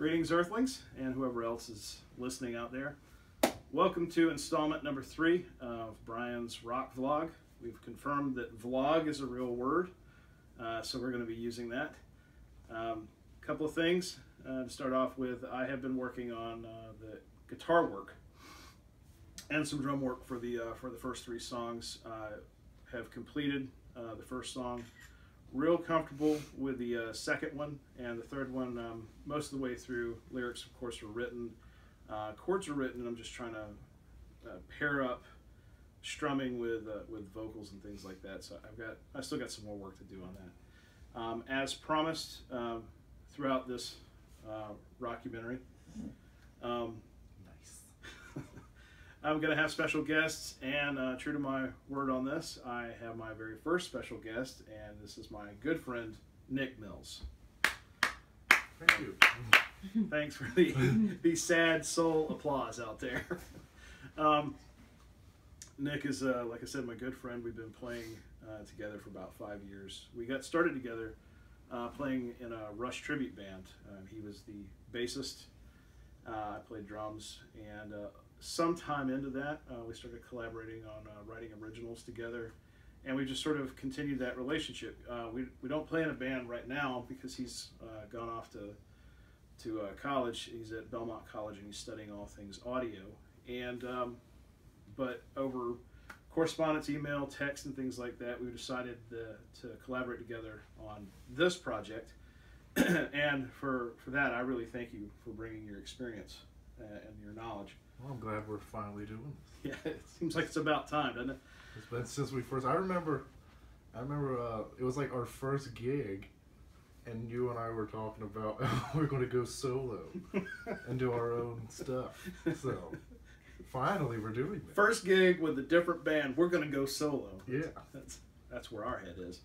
Greetings, Earthlings, and whoever else is listening out there. Welcome to installment number 3 of Bryan's Rock Vlog. We've confirmed that vlog is a real word, so we're going to be using that. A couple of things to start off with. I have been working on the guitar work and some drum work for the first 3 songs. Have completed the first song. Real comfortable with the second one, and the third one most of the way through. Lyrics, of course, are written. Chords are written, and I'm just trying to pair up strumming with vocals and things like that. So I still got some more work to do on that. As promised, throughout this rockumentary, I'm going to have special guests, and true to my word on this, I have my very first special guest, and this is my good friend, Nick Mills. Thank you. Thanks for the sad soul applause out there. Nick is, like I said, my good friend. We've been playing together for about 5 years. We got started together playing in a Rush tribute band. He was the bassist. I played drums, and sometime into that, we started collaborating on writing originals together, and we just sort of continued that relationship. We don't play in a band right now because he's gone off to college. He's at Belmont College, and he's studying all things audio. And but over correspondence, email, text, and things like that, we decided to collaborate together on this project. And for that, I really thank you for bringing your experience and your knowledge. Well, I'm glad we're finally doing this. Yeah, it seems like it's about time, doesn't it? It's been since we first. I remember it was like our first gig, and you and I were talking about we're going to go solo and do our own stuff. So finally, we're doing it. First gig with a different band. We're going to go solo. Yeah, that's where our head is.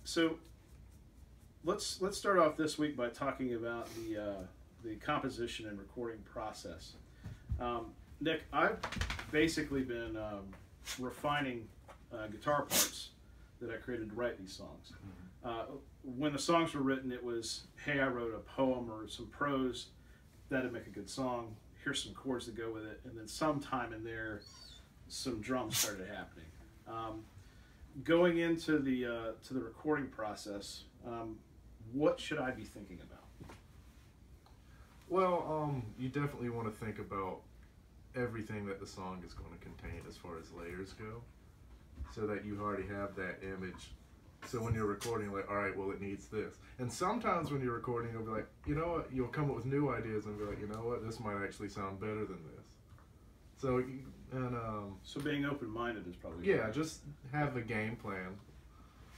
So let's start off this week by talking about the composition and recording process. Nick, I've basically been refining guitar parts that I created to write these songs. When the songs were written, it was, hey, I wrote a poem or some prose, that'd make a good song, here's some chords to go with it, and then sometime in there, some drums started happening. Going into the recording process, what should I be thinking about? Well, you definitely want to think about everything that the song is going to contain as far as layers go, so that you already have that image. So when you're recording, like, all right, well, it needs this. And sometimes when you're recording, you'll be like, you know what, you'll come up with new ideas and be like, you know what, this might actually sound better than this. So, so being open-minded is probably yeah, good. Just have a game plan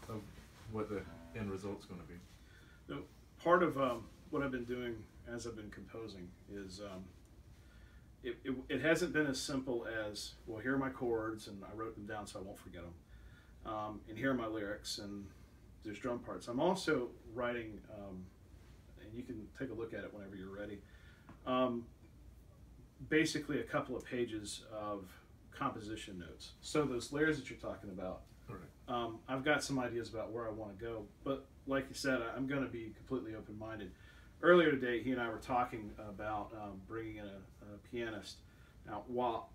of what the end result's going to be. So part of what I've been doing as I've been composing is it hasn't been as simple as, well, here are my chords and I wrote them down so I won't forget them, and here are my lyrics and there's drum parts. I'm also writing, and you can take a look at it whenever you're ready, basically a couple of pages of composition notes. So those layers that you're talking about, right. I've got some ideas about where I want to go, but like you said, I'm going to be completely open-minded. Earlier today, he and I were talking about bringing in a pianist. Now, while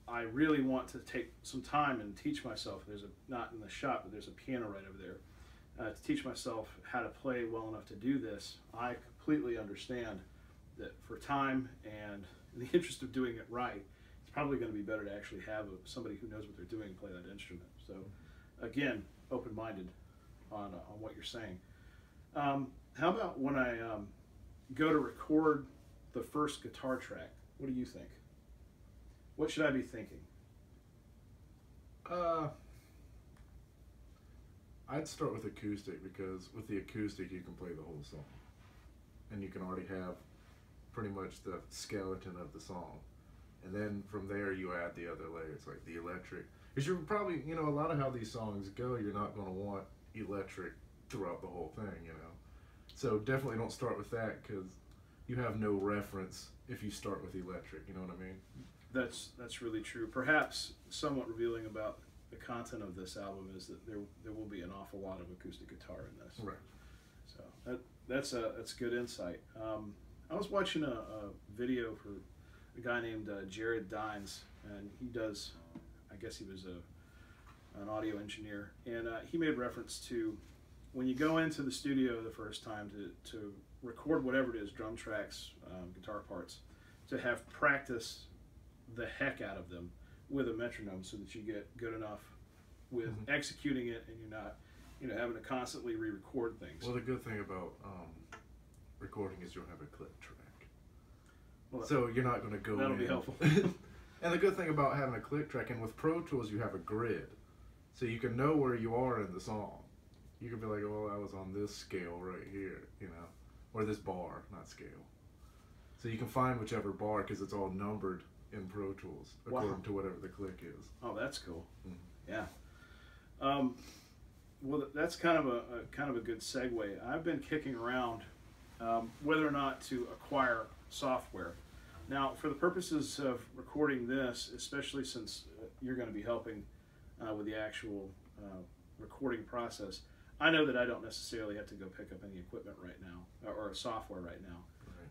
I really want to take some time and teach myself, not in the shop, but there's a piano right over there, to teach myself how to play well enough to do this, I completely understand that for time and in the interest of doing it right, it's probably going to be better to actually have somebody who knows what they're doing play that instrument. So, again, open-minded on what you're saying. How about when I go to record the first guitar track? What do you think? What should I be thinking? I'd start with acoustic, because with the acoustic you can play the whole song, and you can already have pretty much the skeleton of the song, and then from there you add the other layers like the electric, because you're probably, you know, a lot of how these songs go, you're not going to want electric throughout the whole thing, you know. So definitely don't start with that, because you have no reference if you start with electric, you know what I mean? That's really true. Perhaps somewhat revealing about the content of this album is that there will be an awful lot of acoustic guitar in this. Right. So that's good insight. I was watching a video for a guy named Jared Dines, and he does, I guess he was an audio engineer, and he made reference to when you go into the studio the first time to record whatever it is, drum tracks, guitar parts, to have practice the heck out of them with a metronome so that you get good enough with executing it and you're not, having to constantly re-record things. Well, the good thing about recording is you'll have a click track. Well, so you're not going to go that'll in. be helpful. And the good thing about having a click track, and with Pro Tools you have a grid. So you can know where you are in the song. You can be like, oh, I was on this scale right here, or this bar, not scale. So you can find whichever bar because it's all numbered in Pro Tools according to whatever the click is. Oh, that's cool. Yeah. Well, that's kind of a good segue. I've been kicking around whether or not to acquire software. Now, for the purposes of recording this, especially since you're going to be helping with the actual recording process, I know that I don't necessarily have to go pick up any equipment right now or software right now.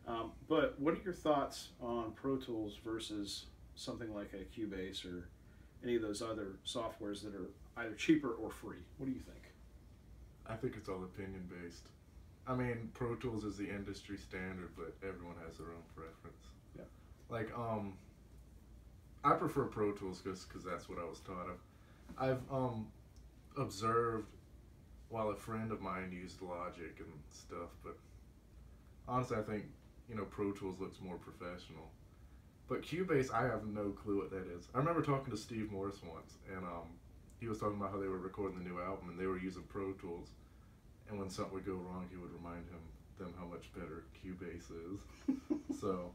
Right. But what are your thoughts on Pro Tools versus something like a Cubase or any of those other softwares that are either cheaper or free? What do you think? I think it's all opinion based. I mean, Pro Tools is the industry standard, but everyone has their own preference. Yeah. Like, I prefer Pro Tools just because that's what I was taught of. I've observed while a friend of mine used Logic and stuff, but honestly, I think Pro Tools looks more professional. But Cubase, I have no clue what that is. I remember talking to Steve Morris once, and he was talking about how they were recording the new album and they were using Pro Tools. And when something would go wrong, he would remind them how much better Cubase is. So,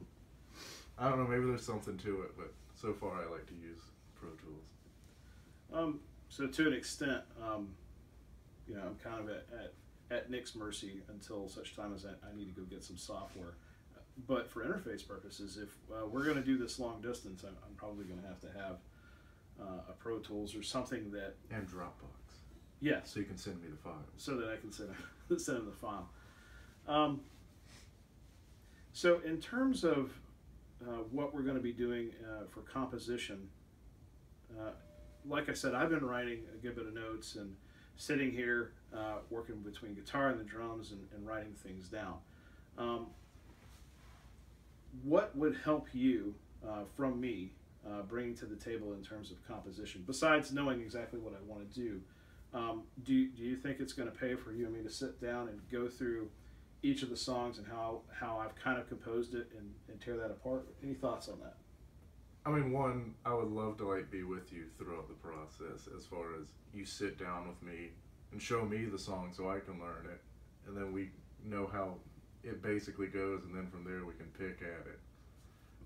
I don't know, maybe there's something to it, but so far I like to use Pro Tools. So to an extent, I'm kind of at Nick's mercy until such time as I need to go get some software. But for interface purposes, if we're going to do this long distance, I'm probably going to have a Pro Tools or something that... And Dropbox. Yes. So you can send me the file. So that I can send him the file. So in terms of what we're going to be doing for composition, like I said, I've been writing a good bit of notes and sitting here working between guitar and the drums and writing things down. What would help you from me bringing to the table in terms of composition, besides knowing exactly what I want to do? Do you think it's going to pay for you and me to sit down and go through each of the songs and how I've kind of composed it and tear that apart? Any thoughts on that? I mean, one, I would love to be with you throughout the process, as far as you sit down with me and show me the song so I can learn it, and then we know how it basically goes, and then from there we can pick at it.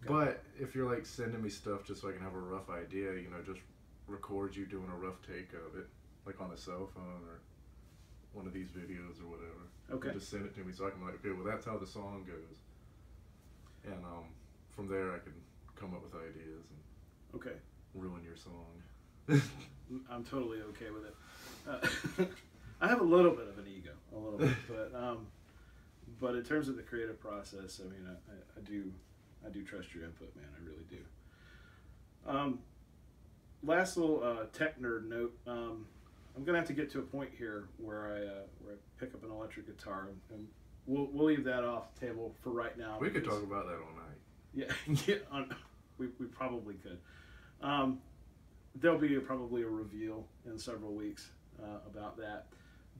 Okay. But if you're sending me stuff just so I can have a rough idea, just record you doing a rough take of it, like on a cell phone or one of these videos or whatever. Okay. And just send it to me so I can okay, well, that's how the song goes. And from there I can come up with ideas and ruin your song. I'm totally okay with it. I have a little bit of an ego, but in terms of the creative process, I mean, I do trust your input, man. I really do. Last little tech nerd note. I'm gonna have to get to a point here where I pick up an electric guitar, and we'll leave that off the table for right now. We could talk about that all night. Yeah, we probably could. There'll be probably a reveal in several weeks about that.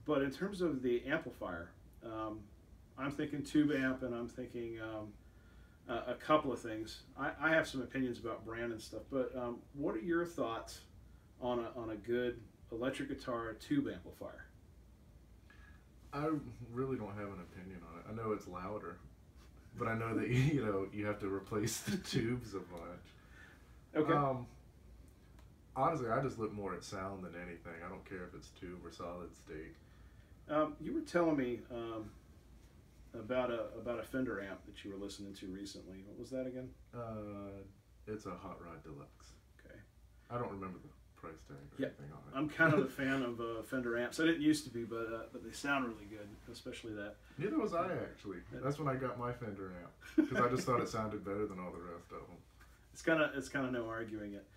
But in terms of the amplifier, I'm thinking tube amp, and I'm thinking a couple of things. I have some opinions about brand and stuff, but what are your thoughts on a good electric guitar tube amplifier? I really don't have an opinion on it. I know it's louder, but I know that you have to replace the tubes a bunch. Okay. Honestly, I just look more at sound than anything. I don't care if it's tube or solid state. You were telling me about a Fender amp that you were listening to recently. What was that again? It's a Hot Rod Deluxe. Okay. I don't remember the price price tag or Yeah. anything on it. I'm kind of a fan of Fender amps. I didn't used to be, but they sound really good, especially that. Neither was I, actually. That's when I got my Fender amp, because I just thought it sounded better than all the rest of them. It's kind of no arguing it.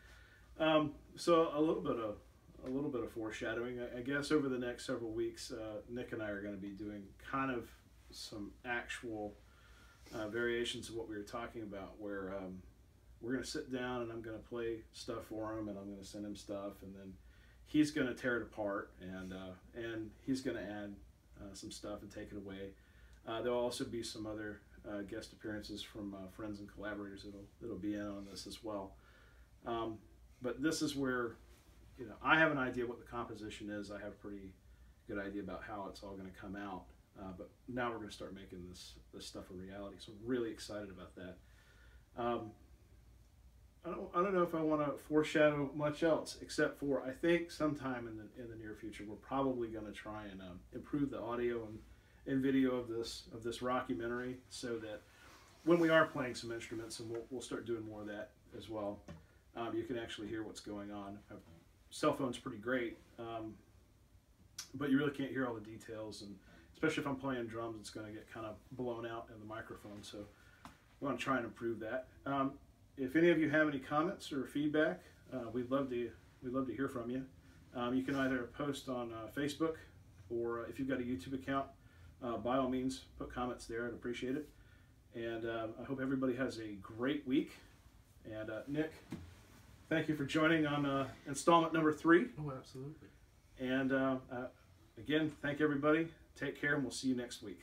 So a little bit of foreshadowing. I guess over the next several weeks, Nick and I are going to be doing kind of some actual variations of what we were talking about, where we're going to sit down and I'm going to play stuff for him, and I'm going to send him stuff, and then he's going to tear it apart, and he's going to add some stuff and take it away. There'll also be some other guest appearances from friends and collaborators that'll be in on this as well. But this is where, I have an idea what the composition is. I have a pretty good idea about how it's all going to come out. But now we're going to start making this stuff a reality. So I'm really excited about that. I don't know if I want to foreshadow much else, except for I think sometime in the near future we're probably going to try and improve the audio and video of this rockumentary, so that when we are playing some instruments, and we'll start doing more of that as well, you can actually hear what's going on. Cell phone's pretty great, but you really can't hear all the details, and especially if I'm playing drums, it's going to get kind of blown out in the microphone. So we want to try and improve that. If any of you have any comments or feedback, we'd love to hear from you. You can either post on Facebook, or if you've got a YouTube account, by all means put comments there. I'd appreciate it. And I hope everybody has a great week. And Nick, thank you for joining on installment number 3. Oh, absolutely. And again, thank everybody. Take care, and we'll see you next week.